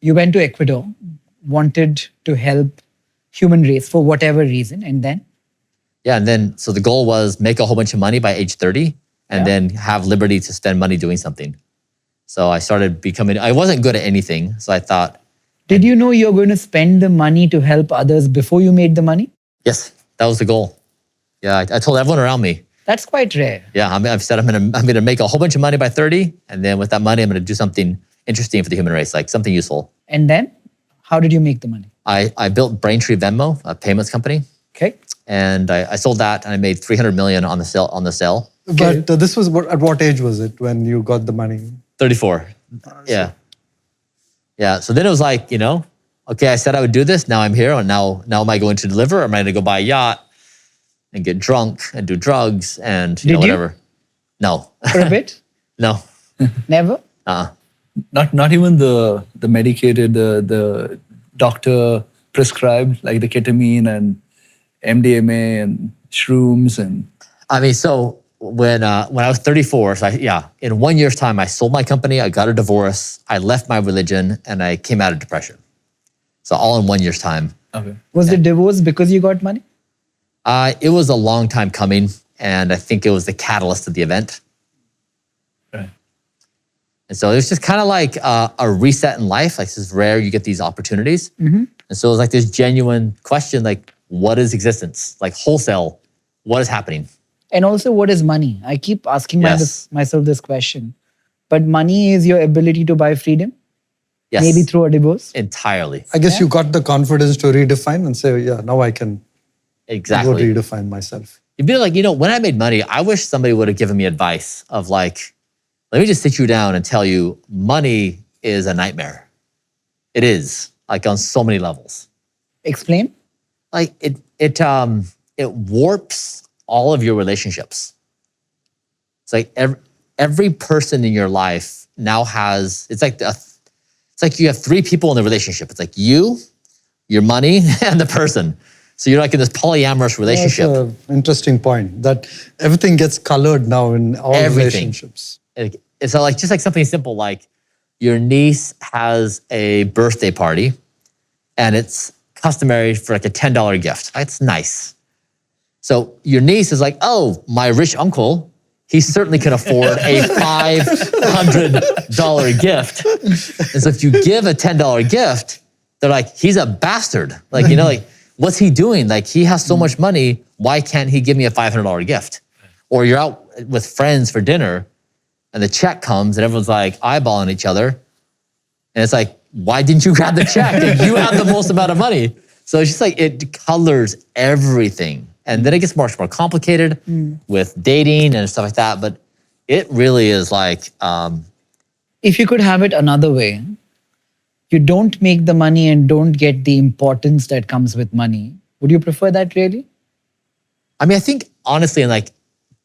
you went to Ecuador, wanted to help human race for whatever reason, and then? Yeah, and then, so the goal was make a whole bunch of money by age 30 and then have liberty to spend money doing something. So I started becoming, I wasn't good at anything. So I thought. Did you know you're going to spend the money to help others before you made the money? Yes, that was the goal. Yeah, I told everyone around me. That's quite rare. Yeah, I've said I'm gonna make a whole bunch of money by 30, and then with that money, I'm gonna do something interesting for the human race, like something useful. And then, how did you make the money? I built Braintree Venmo, a payments company. Okay. And I sold that, and I made 300 million on the sale. But this was at what age was it when you got the money? 34. Yeah. Yeah. So then it was like, okay, I said I would do this. Now I'm here, and now am I going to deliver, or am I going to go buy a yacht and get drunk and do drugs and whatever? No. For a bit? No. Never? Not even the medicated, the doctor prescribed, like the ketamine and MDMA and shrooms and. I mean, so when I was 34, so in 1 year's time, I sold my company, I got a divorce, I left my religion, and I came out of depression. So all in 1 year's time. Okay. Was the divorce because you got money? It was a long time coming, and I think it was the catalyst of the event. Right. And so it was just kind of like a reset in life. Like, this is rare, you get these opportunities. Mm-hmm. And so it was like this genuine question, like, what is existence? Like, wholesale, what is happening? And also, what is money? I keep asking Yes. myself this question. But money is your ability to buy freedom? Yes. Maybe through a divorce? Entirely. I guess you got the confidence to redefine and say, yeah, now I can Exactly. go redefine myself. It'd be like, when I made money, I wish somebody would have given me advice of like, let me just sit you down and tell you money is a nightmare. It is, like, on so many levels. Explain. Like, it warps all of your relationships. It's like every person in your life now has, it's like you have three people in the relationship. It's like you, your money, and the person. So you're like in this polyamorous relationship. That's an interesting point, that everything gets colored now in all relationships. It's like just like something simple, like your niece has a birthday party and it's customary for like a $10 gift. It's nice. So your niece is like, oh, my rich uncle, he certainly can afford a $500 gift. And so if you give a $10 gift, they're like, he's a bastard. Like, like, what's he doing? Like, he has so much money, why can't he give me a $500 gift? Or you're out with friends for dinner and the check comes and everyone's like eyeballing each other. And it's like, why didn't you grab the check? Like, you have the most amount of money. So it's just like, it colors everything. And then it gets much more complicated with dating and stuff like that. But it really is like. If you could have it another way, you don't make the money and don't get the importance that comes with money. Would you prefer that really? I mean, I think honestly, in like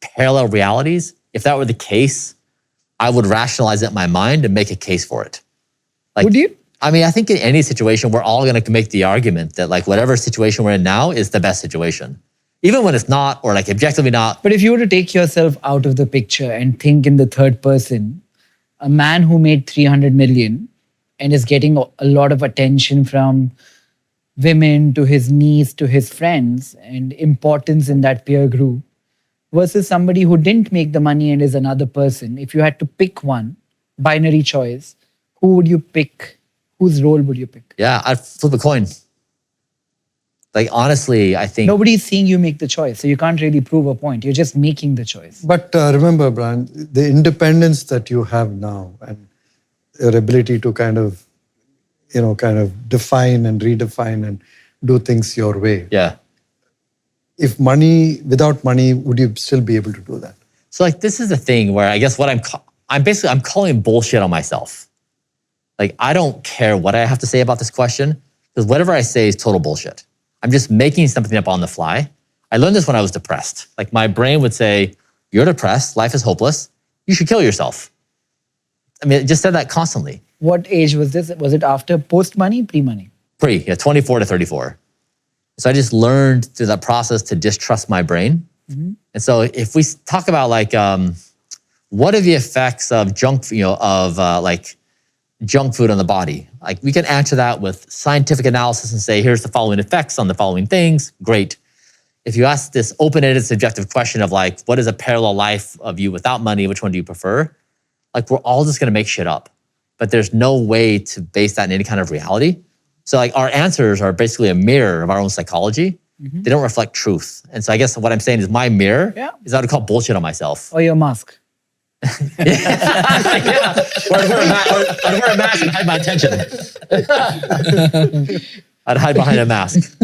parallel realities, if that were the case, I would rationalize it in my mind and make a case for it. Like, would you? I mean, I think in any situation, we're all going to make the argument that like whatever situation we're in now is the best situation. Even when it's not, or like objectively not. But if you were to take yourself out of the picture and think in the third person, a man who made 300 million and is getting a lot of attention from women to his niece to his friends and importance in that peer group versus somebody who didn't make the money and is another person. If you had to pick one, binary choice, who would you pick? Whose role would you pick? Yeah, I'd flip a coin. Like, honestly, I think. Nobody's seeing you make the choice, so you can't really prove a point. You're just making the choice. But remember, Brian, the independence that you have now and your ability to kind of define and redefine and do things your way. Yeah. If without money, would you still be able to do that? So like, this is the thing where I guess what I'm calling bullshit on myself. Like, I don't care what I have to say about this question because whatever I say is total bullshit. I'm just making something up on the fly. I learned this when I was depressed. Like, my brain would say, you're depressed, life is hopeless, you should kill yourself. I mean, it just said that constantly. What age was this? Was it after post-money, pre-money? Pre, 24 to 34. So I just learned through that process to distrust my brain. Mm-hmm. And so if we talk about like, what are the effects of junk food on the body? Like we can answer that with scientific analysis and say, here's the following effects on the following things. Great. If you ask this open-ended subjective question of like, what is a parallel life of you without money? Which one do you prefer? Like we're all just gonna make shit up, but there's no way to base that in any kind of reality. So like our answers are basically a mirror of our own psychology. They don't reflect truth. And so I guess what I'm saying is my mirror is I would call bullshit on myself. Or your mask. Yeah. Or I'd wear a mask and hide my attention. I'd hide behind a mask.